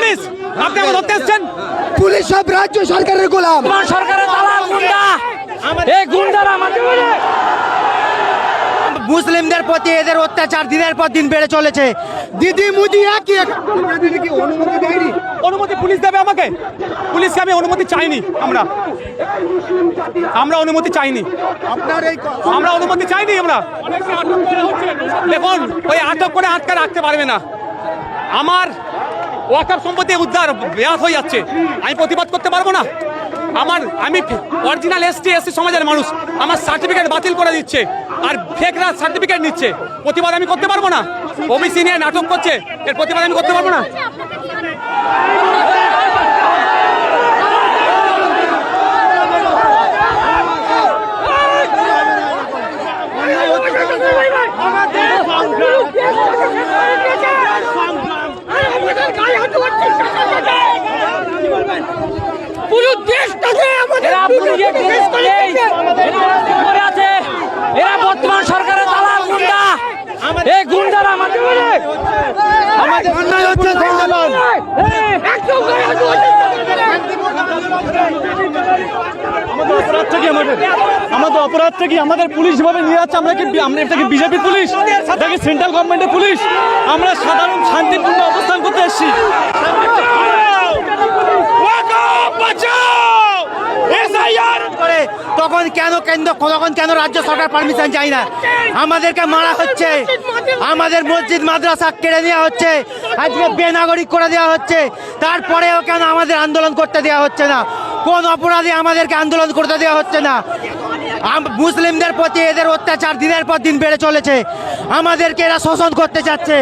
Police, আপনি আমাকে ধরতে এসেছেন। পুলিশ সব রাজ্য সরকারের গোলাম, সরকারের দালাল গুন্ডা। এই গুন্ডারা আমাদের মুসলিমদের প্রতি এদের অত্যাচার দিনের পর দিন বেড়ে চলেছে। দিদি মুদি একই অনুমতি দেয়নি। অনুমতি পুলিশ দেবে আমাকে? পুলিশকে আমি অনুমতি চাইনি। আমরা অনুমতি চাইনি। আমরা অনুমতি চাইনি। আমরা দেখুন, ওই আটক করে আটকে রাখতে পারবে না। আমার ওয়াকফ সম্পত্তি উদ্ধার ব্যাহত হয়ে যাচ্ছে, আমি প্রতিবাদ করতে পারবো না। আমি অরিজিনাল এসটি সমাজের মানুষ, আমার সার্টিফিকেট বাতিল করে দিচ্ছে আর ফেকরা সার্টিফিকেট নিচ্ছে। প্রতিবাদ আমি করতে পারবো না। ওবিসি নিয়ে নাটক করছে, এর প্রতিবাদ আমি করতে পারবো না। পুরো দেশটাকে আমাদের এরা বর্তমান সরকারের দালাল গুন্ডা। এই গুন্ডারা আমাদের অন্যায় হচ্ছে। আমাদের অপরাধটা কি? আমাদের পুলিশ ভাবে নিয়ে যাচ্ছে। আমরা এটাকে বিজেপি পুলিশ, এটাকে সেন্ট্রাল গভর্নমেন্টের পুলিশ। আমরা সাধারণ শান্তিপূর্ণ অবস্থান করতে এসেছি। তখন কেন রাজ্য সরকার পারমিশন চাই না? আমাদেরকে মারা হচ্ছে, আমাদের মসজিদ মাদ্রাসা কেড়ে নেওয়া হচ্ছে, আজকে বেনাগরিক করে দেওয়া হচ্ছে। তারপরেও কেন আমাদের আন্দোলন করতে দেওয়া হচ্ছে না? কোন অপরাধে আমাদেরকে আন্দোলন করতে দেওয়া হচ্ছে না? মুসলিমদের প্রতি এদের অত্যাচার দিনের পর দিন বেড়ে চলেছে। আমাদেরকে এরা শোষণ করতে চাচ্ছে।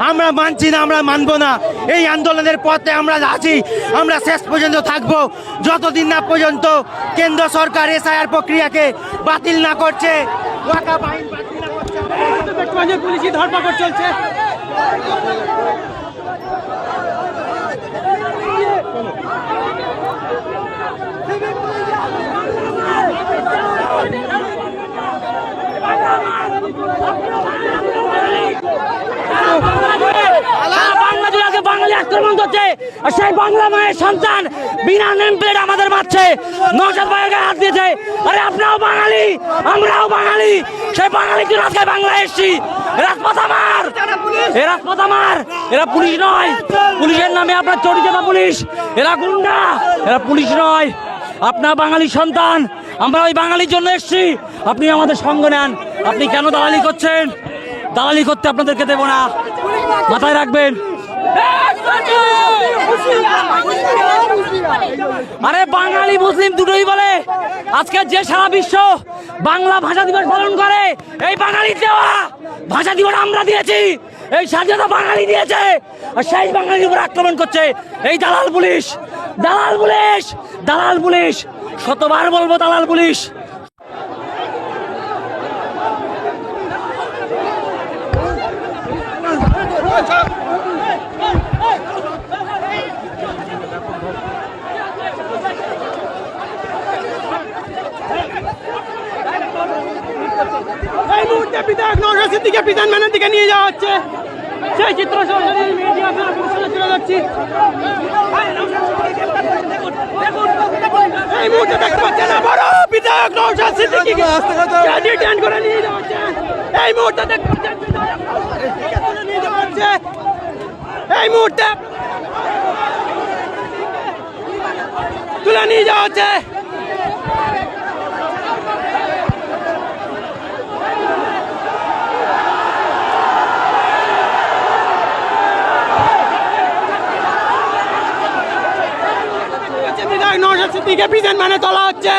আমরা মানছি না, আমরা মানবো না। এই আন্দোলনের পথে আমরা আছি, আমরা শেষ পর্যন্ত থাকবো, যতদিন না পর্যন্ত কেন্দ্র সরকার এসআইআর প্রক্রিয়াকে বাতিল না করছে, ওয়াকফ আইন বাতিল না করছে। পুলিশি ধরপাকড় চলছে। বাঙালি আক্রমণ করছে, আর সেই বাংলা মায়ের সন্তান বিনা নেম প্লেট আমাদের মারছে, নওশাদ ভাইয়ের গায়ে হাত দিয়েছে। আরে আপনারাও বাঙালি, আমরাও বাঙালি, সেই বাঙালি তুই আজকে বাংলা এসছি। রাজপথ আমার, এরা পুলিশ নয়। পুলিশের নামে আপনার চটিচাটা পুলিশ, এরা গুন্ডা, এরা পুলিশ নয়। আপনার বাঙালি সন্তান, আমরা ওই বাঙালির জন্য এসছি। আপনি আমাদের সঙ্গ নেন। আপনি কেন দালালি করছেন? দালালি করতে আপনাদেরকে দেব না, মাথায় রাখবেন। আরে বাঙালি মুসলিম দুটোই বলে। আজকে যে সারা বিশ্ব বাংলা ভাষা দিবস পালন করে, এই বাঙালি দেওয়া ভাষা দিবস আমরা দিয়েছি। এই স্বাধীনতা বাঙালি দিয়েছে, আর সেই বাঙালির উপর আক্রমণ করছে এই দালাল পুলিশ। দালাল পুলিশ, দালাল পুলিশ, শতবার বলবো দালাল পুলিশ। এই মুহূর্তে বিধায়ক নওশাদ সিদ্দিকীকে বিধান ম্যানের দিকে নিয়ে যাওয়া হচ্ছে। সেই চিত্র সরাসরি মিডিয়া আপনারা চলে যাচ্ছি। এই মুহূর্তে দেখতে পাচ্ছেন বড় বিধায়ক নওশাদ সিদ্দিকীকে ডিটেইন করে নিয়ে যাওয়া হচ্ছে। এই মুহূর্তে দেখতে পাচ্ছেন নিয়ে যাওয়া হচ্ছে। এই মুহূর্তে তুলে নিয়ে যাওয়া হচ্ছে। নওশাদ সিদ্দিকীকে প্রেজেন্ট মানে তোলা হচ্ছে।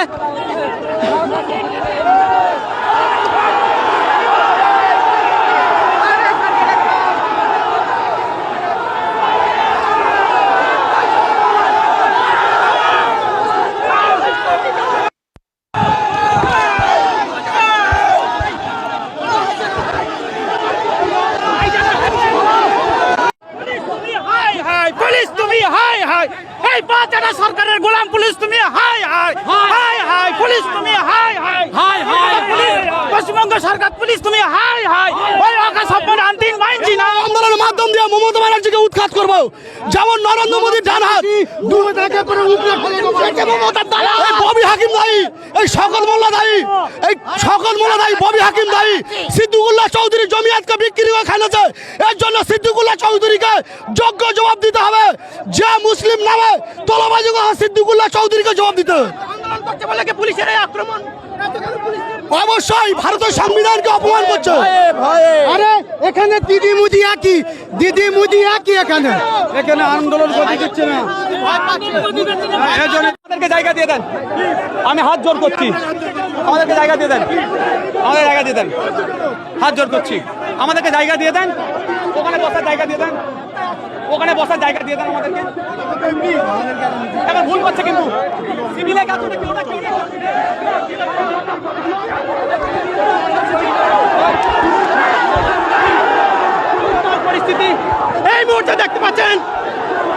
পুলিশ তুমি হাই হাই, এই বাচ্চাটা সরকারের গোলাম পুলিশ তুমি হাই হাই হাই হাই পুলিশ তুমি হাই হাই হাই হাই পুলিশ পশ্চিমবঙ্গ সরকার পুলিশ তুমি হাই হাই ওই আকাশ সম্মান আনতিন মাইনছি না আন্দোলনের মাধ্যম দিয়ে মমতা ব্যানার্জিকে উৎখাত করবো, যেমন নরেন্দ্র মোদীর ডান হাত ববি হাকিম দায়ী, এই শওকত মোল্লা দায়ী, এই শওকত মোল্লা দায়ী, ববি হাকিম দায়ী। সিদ্দিকুল্লাহ চৌধুরী জমিয়াতকে বিক্রি করে খাইছে, এর জন্য সিদ্দিকুল্লাহ চৌধুরীকে যোগ্য জবাব দিতে হবে। যে মুসলিম নামে তোলাবাজি করে সিদ্দিকুল্লাহ চৌধুরীকে জবাব দিতে হবে। আন্দোলন করতে বলে কি পুলিশের এই আক্রমণ? অবশ্যই ভারতের সংবিধানকে অপমান করছে। আরে এখানে দিদি মুদি একই, দিদি মুদি একই, এখানে আন্দোলন করতে দিচ্ছে না। আমাদেরকে জায়গা দিয়ে দেন, আমি হাত জোর করছি, আমাদেরকে জায়গা দিয়ে দেন, আমাদের জায়গা দিয়ে দেন, হাত জোর করছি, আমাদেরকে জায়গা দিয়ে দেন, ওখানে বসার জায়গা দিয়ে দেন, ওখানে বসার জায়গা দিয়ে দেন আমাদেরকে। এবার ভুল করছে কিন্তু সিভিলে কাজ করে কেউ না কেউ না। পরিস্থিতি এই মুহূর্তে দেখতে পাচ্ছেন,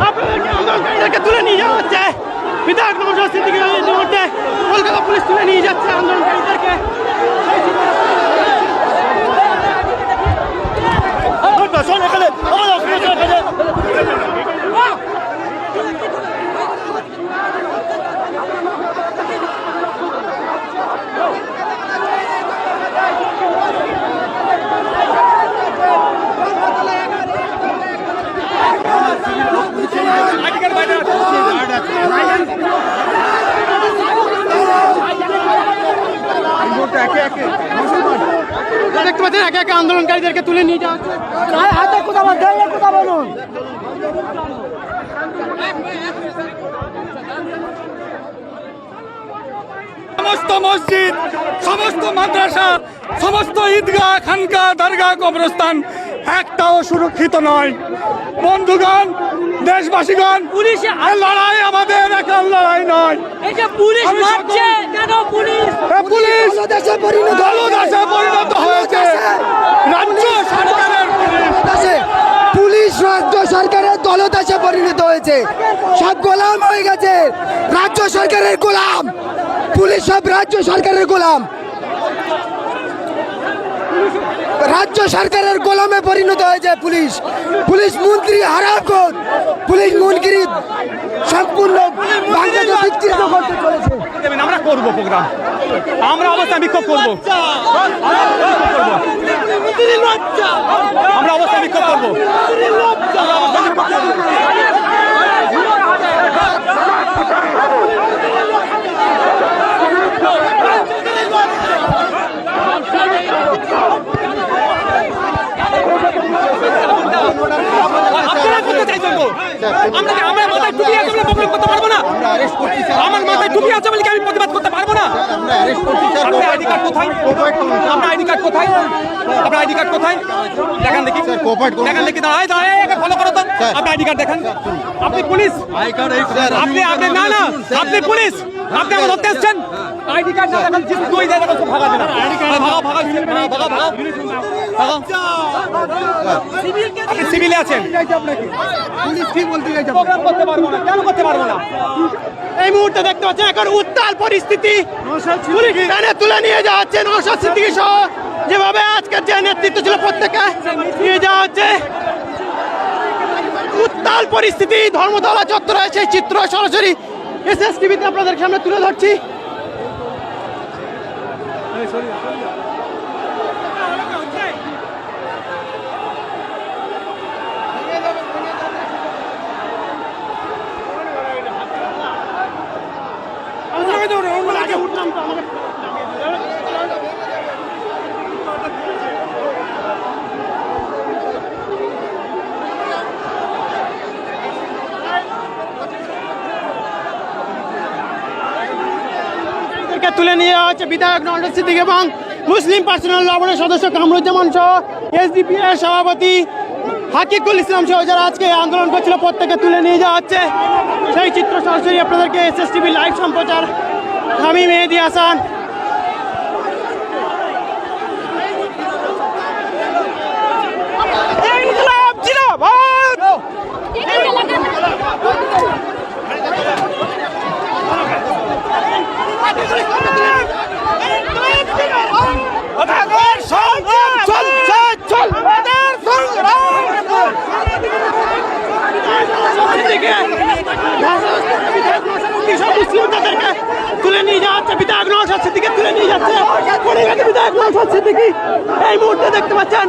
আপনাদেরকে আন্দোলনকারীদেরকে তুলে নিয়ে যাওয়া হচ্ছে। বিধায়ক নওশাদ সিদ্দিকী এই মুহূর্তে কলকাতা পুলিশ তুলে নিয়ে যাচ্ছে আন্দোলনকারীদেরকে। দেখতে পাচ্ছেন একে একে আন্দোলনকারীদেরকে তুলে নিয়ে যাওয়া হচ্ছে। হাতে কোথা বলুন। সমস্ত মসজিদ, সমস্ত মাদ্রাসা, সমস্ত ঈদগাহ, খানকা, দরগা, কবরস্থান একটাও সুরক্ষিত নয়। বন্ধুগণ, দেশবাসীগণ, পুলিশে- এই লড়াই আমাদের একার লড়াই নয়। এই যে পুলিশ আমরা মারছে কেন? পুলিশ এ পুলিশ দলদাসে পরিণত হয়েছে। রাজ্য সরকারের পুলিশ পুলিশ রাজ্য সরকারের দলদাসে পরিণত হয়েছে, সব গোলাম হয়ে গেছে, রাজ্য সরকারের গোলাম, পুলিশ সব রাজ্য সরকারের গোলাম, রাজ্য সরকারের গোলামে পরিণত হয়েছে পুলিশ। পুলিশ মন্ত্রী হারামখোর, পুলিশ মন্ত্রী সম্পূর্ণ বাংলাকে বিকৃত করতে চলেছে। দেবেন, আমরা করবো প্রোগ্রাম, আমরা অবস্থা বিক্ষোভ করবো, আমরা অবস্থা বিক্ষোভ করবো। আপনারা করতে চাইছেন তো, আমরা মাথায় টুপি আছে বলে প্রবলেম করতে পারবো না। আমার মাথায় টুপি আছে বলে কি আমি প্রতিবাদ করতে পারবো না? আপনার আইডি কার্ড কোথায়? আপনার আইডি কার্ড কোথায়? আপনার আইডি কার্ড কোথায়? দেখান দেখি, দেখান দেখি, দাঁড়ায় দাঁড়ায় একে ফলো করো তো। আপনার আইডি কার্ড দেখান। আপনি পুলিশ? আপনি আপনি না না, আপনি পুলিশ, আপনি আমাকে ধরতে এসছেন। আইডি কার্ড না দেখান, জিপ দুই জায়গা তো ভাগা দেন। ভাগা ভাগা ভাগা ভাগা ভাগা। আপনি সিভিলে আছেন, প্রোগ্রাম করতে পারবো না। কেন করতে পারবো না? এই মুহূর্তে দেখতে পাচ্ছেন এখন উত্তাল পরিস্থিতি, পুলিশ ভ্যানে তুলে নিয়ে যাওয়া হচ্ছে নওশাদ সিদ্দিকী সহ যেভাবে আজকের যে নেতৃত্ব ছিল প্রত্যেকে নিয়ে যাওয়া হচ্ছে। উত্তাল পরিস্থিতি ধর্মতলা চত্বরে, সেই চিত্র সরাসরি এসএস টিভিতে আপনাদের সামনে তুলে ধরছি। তুলে নিয়ে যাওয়া হচ্ছে বিধায়ক নওশাদ সিদ্দিকী এবং মুসলিম পার্সোনাল ল বোর্ডের সদস্য কামরুজ্জামান সহ এসডিপি এর সভাপতি হাকিকুল ইসলাম সহ যারা আজকে আন্দোলন করছিল প্রত্যেকে তুলে নিয়ে যাওয়া হচ্ছে। সেই চিত্র সরাসরি আপনাদেরকে এসএস টিভি লাইভ সম্প্রচার। আমি মেহেদি হাসান। জিন্দাবাদ। তুলে নিয়ে যাওয়া হচ্ছে, বিধায়ক নওশাদ সিদ্দিকী তুলে নিয়ে যাচ্ছে, পড়ে গেছে বিধায়ক নওশাদ সিদ্দিকী। এই মুহূর্তে দেখতে পাচ্ছেন